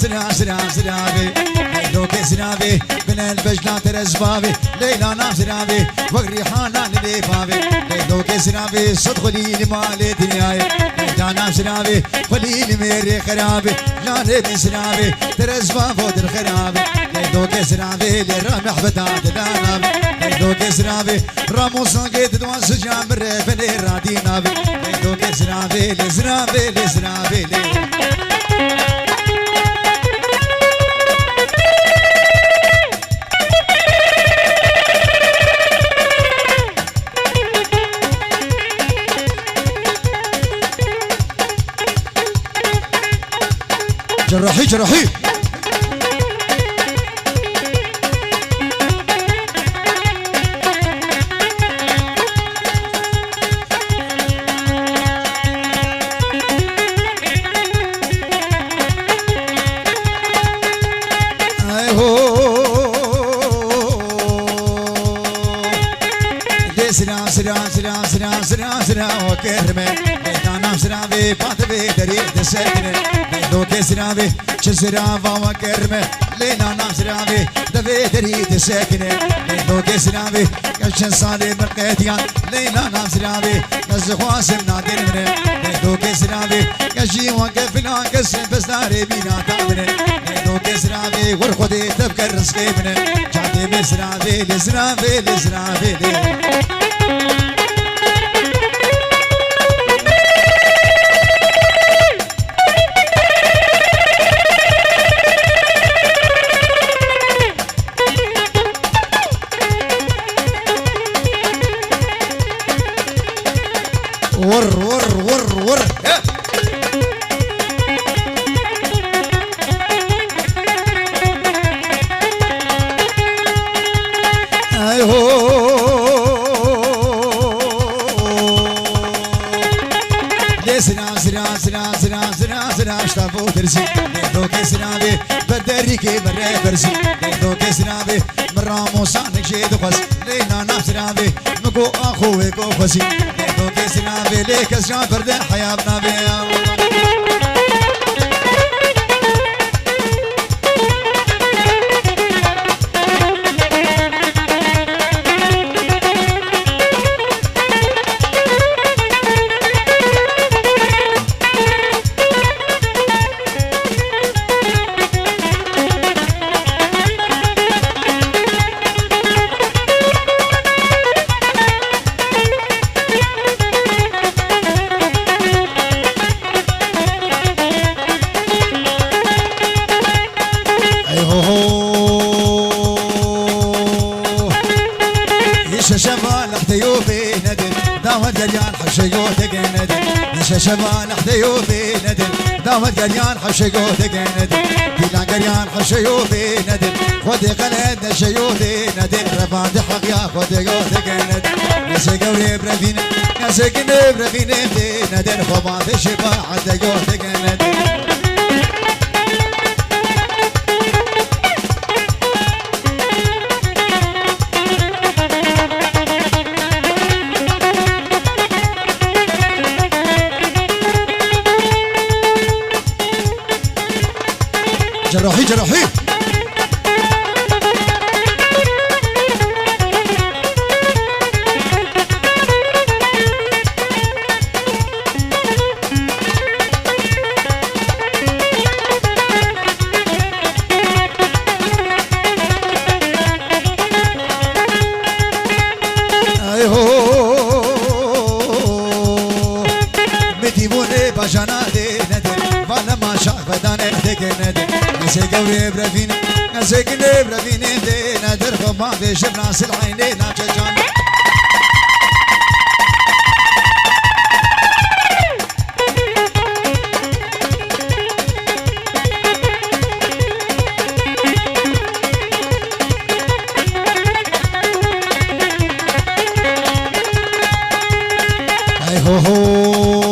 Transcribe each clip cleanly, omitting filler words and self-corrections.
زرابي ليلوك زرابي من الفجلات رزبابي ليلى نام زرابي وقريحانا لليفابي ليلوك زرابي صدق لي لمال دنياي ليلى نام زرابي خليل ميري خرابي جاني بزرابي ترزبا فوت الخرابي ليلوك زرابي للرمح بدات الانابي ليلوك زرابي راموسان قيد دوان سجام بالرفل رادينابي ليلوك زرابي لزرابي لزرابي جراحي جراحي سلام وكرمه انا سلامي فاطمه دريد سكنه دوك سلامي شسرافا وكرمه لينا نام سلامي دبي دريد سكنه دوك سلامي كشن صالي مرقيتيان لينا نام سلامي نزخواسم نادر منه دوك سلامي كشي وقفنا قسم بس ناري بينا تامنه دوك سلامي ورخدي تبكر رزقي منه جاتي مسرافي لزرافي لزرافي ور ور ور ور سنا اشتافو ترسي دوك سنابي بدريكي بري برسي دوك سنابي مرامو سانك شيد خس لينا نام سنابي مكو اخوي كو خسي دوك سنابي ليك اسجان فرد حياتنا بيا شمال حديوبي ندل داود قريان حشيقوت ندل بلا قريان حشيوبي ندل خدي قلد شيوبي ندل رفاد حق يا خدي قوت ندل نسي قوري برفين نسي قني برفين ندل خبات شفا حتى قوت ندل جراحي جراحي مديبوني باجانا دي ندل وانا ما شاف بداني ندل نسي قوري برفين نسي قلي برفين دي نادر خما دي شبراس العيني ناجا جان اي هو هو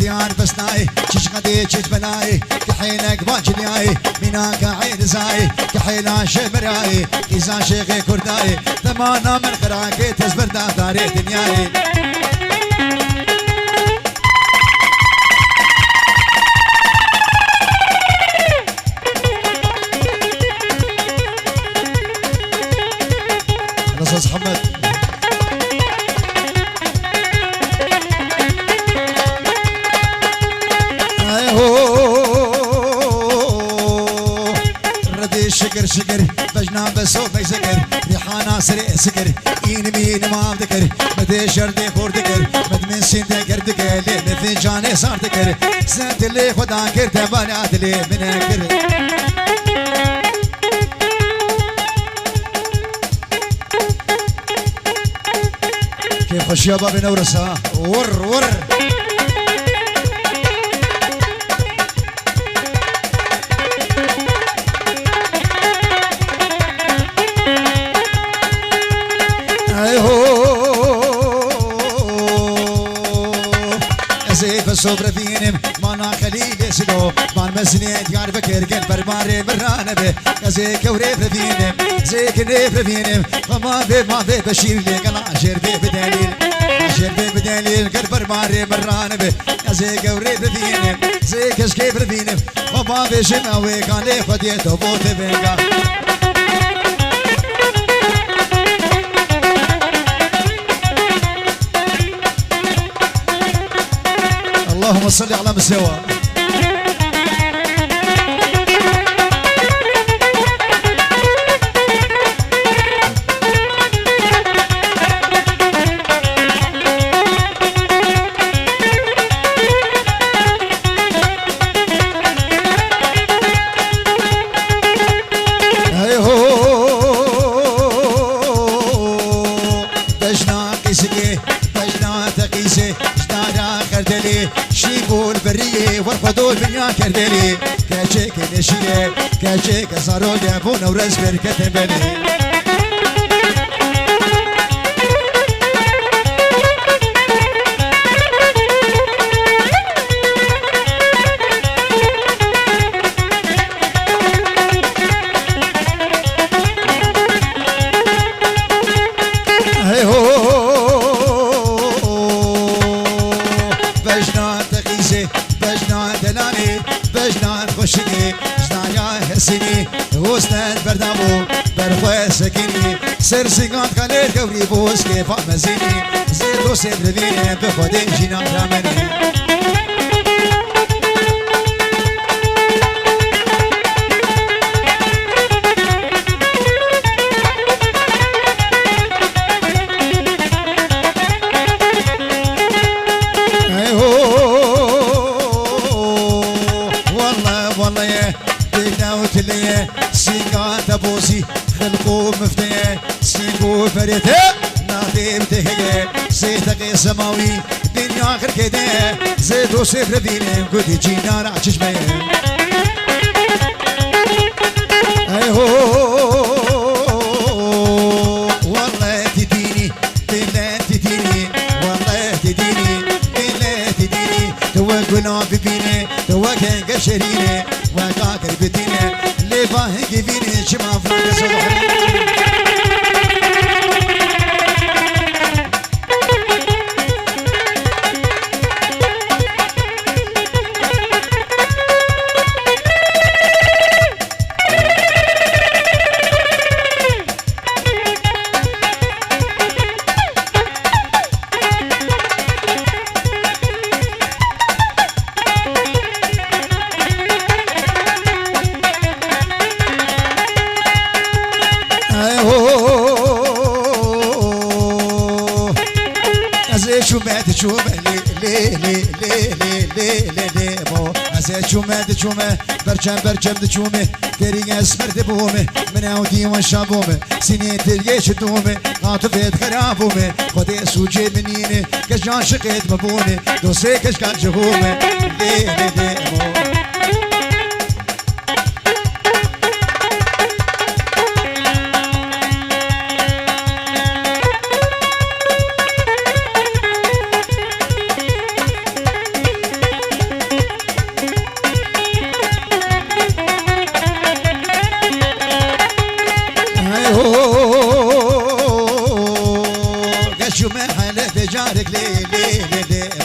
ديار بسناي شش قدي شش بناي كحينك باجنياي مناك عين زاي كحيلا شبراي كيزا شيخي كرداي ثمانا من خراكي تزبر داري دنياي شكر شكر بجنا بسو بيسكر ريحانا سري سكر این مين ما ذكر مدي شردي خور ذكر مد من سين ذكر ذكر لي مثل جاني صار ذكر سنت اللي خدا كرت بنات لي من كر كيف خش يابا بنورسها ور صبر فينم مانا خليل سلو مان مسنيت يار بكر قلب برماري مرانه به زي كوري فينم زي كني فينم ما في بشير لي قلا شير في بدليل شير في بدليل قلب برماري مرانه به زي كوري فينم زي كشكي فينم ما في شماوي كان لي خديت وبوت بينك اللهم صل على مسوى ورفضوا الدنيا كردلي كاجيك نشيه كاجيك صاروا يبون ورز بركة بني سكيني سر سيقات خليل قوري بوس كيف مزيني زيد وسيد رذيني بخدي جينا رامني والله يا بينا وتليه سيقات ابوسي خلقو مفتيه سيقو فريته نادي بتهيه سيتقي سماوي دنيا آخر كده زيدو سفر بينه قد جينا رعشش بيه ايهو والله تديني بالله تديني والله تديني بالله تديني توقنا ببينه توقع قشرينه وقاكر بدينه اللي باهي بيني شما فراق صدحي شومه برچم دچومه تری اسمر دبومه من اودی و شابومه سینه ترگه شدومه عاطفت خرابومه خودی سوجه منینه کش جان شقیت مبونه دوسته کش کان جهومه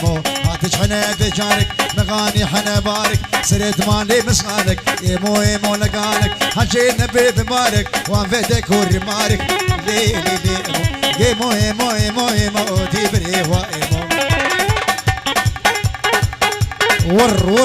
مو مغاني حنا بارك سرت مالي مسخانك يمو لقانك حجي نبي بمارك وانفدك ورمارك لي يمو تبري وايمو ور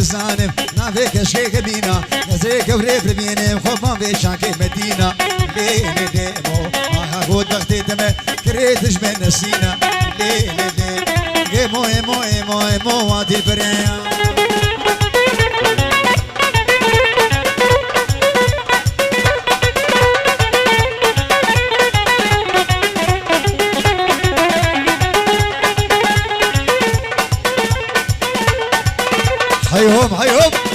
زانم نافك شيخ بينا نزيك وريف بينم خفان في شاكي مدينة ليلي ديمو ما هود بختي تم كريتش من نسينا ليلي ديمو ايمو ايمو ايمو وادي بريا هيهم هيهم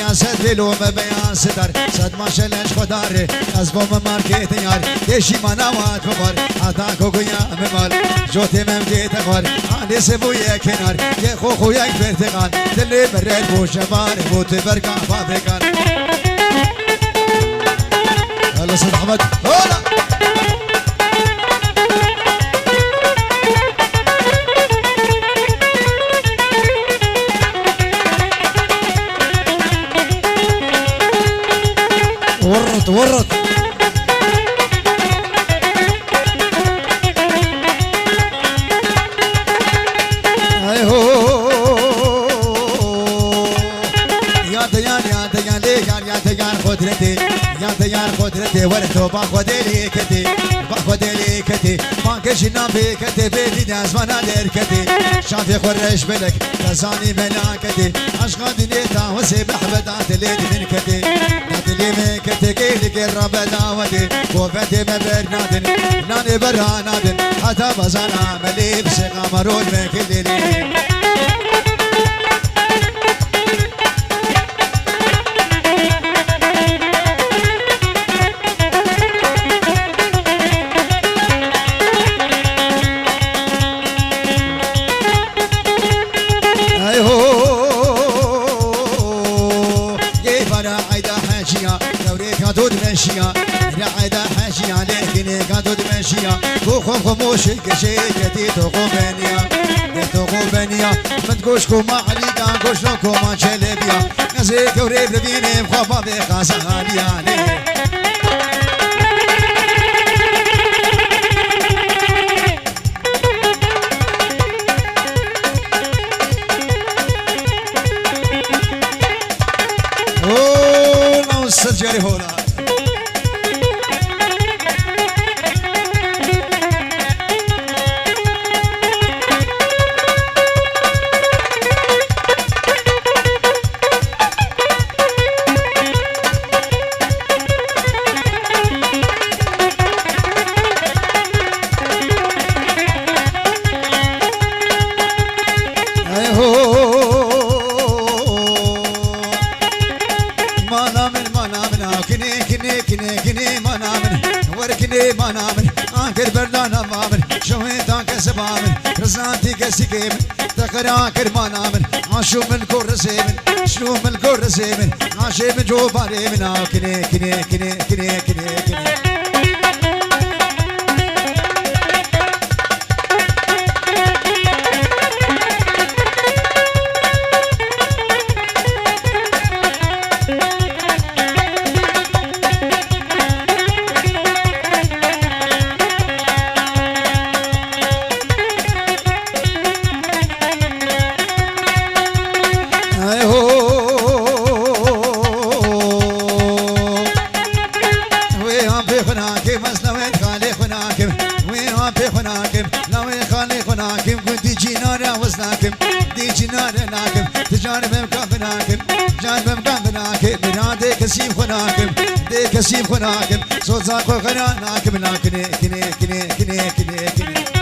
يا سدلو مبيان ستر صد ما شلش خداره از بوم مارکت یار دیشی منوات ببر عطا کوگویا ممال جوتی ممدیت خور آنی سبوی کنار یه خو یک برتقال دلی برد بوش بار بوت برگا فابریکان الله سيد احمد هلا ورط ايهو يا ديان لي يا ديان قدرتي يا ديان قدرتي ورثو باخذلي كتي باخذلي كتي ما كشنا بكتي بدي ناس ما نادر كتي شافي خرج بلك تزاني ملاكتي اشقى دنيتا وسبح بدات لي من كتي لي من كتي كيلك الرب داودي وفتي ببرنادن ناني برانادن حتى بزانا ملي بسقى مرون من كل لي رعدا حاشية لكن قادود ماشية وخوف خموش كشيكتي تقوبانيا من تقوشكو ما عليكا قوشنوكو ما شلبيا نزيك وريب لبيني مخوفا بخاسا غالياني اوه نو سجاري هولا رزانتي كسيكيم تقرا كرمانا من عاشو من كورسيمن شنو من كورسيمن عاشي من جو باري من كني كني كني كني كني كني كسيم خناكم دي كسيم خناكم صوت زاكو خناكم ناكني كني كني كني كني كني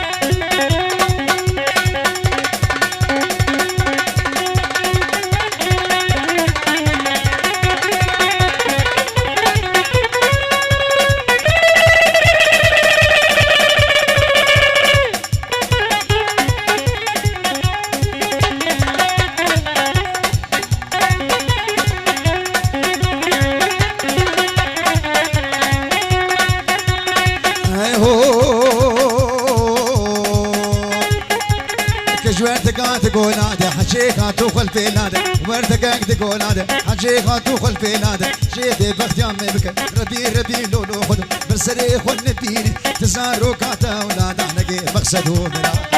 وردقا تقول هذا حشيخة تدخل في نادى وردقا تقول هذا حشيخة تدخل في نادى شيخي بخت يا مبكى ربي لولو خدو برسري خل نبيني تزارو كاتا ولادا نقي مقصدو منا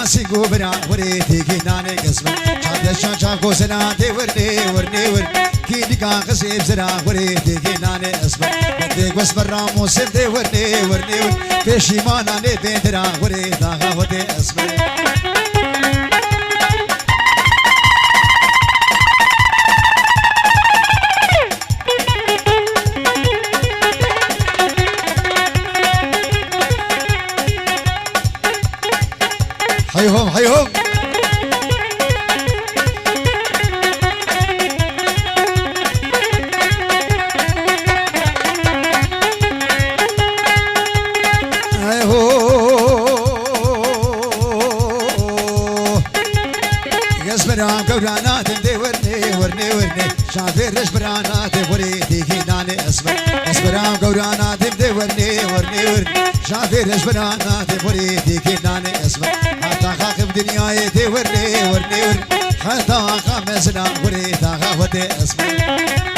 سيقوبنا وريتي كناني قسمة شاد الشان شاكو سناتي ورني كيدي كان قسيب سنا وريتي كناني اسمة بديك بس برامو سبتي ورني فيشي ما ناني بيتنا وريتا غاوتي اسمة حيهم يسبران قورانات دي ورني شافير رشبرانات وريدي كيناني اسبران قورانات دي ورني شافير رشبرانات وريدي كيناني حتى خاخب دنياي دي ورني حتى خامسنا وريتا غاوتي اسمه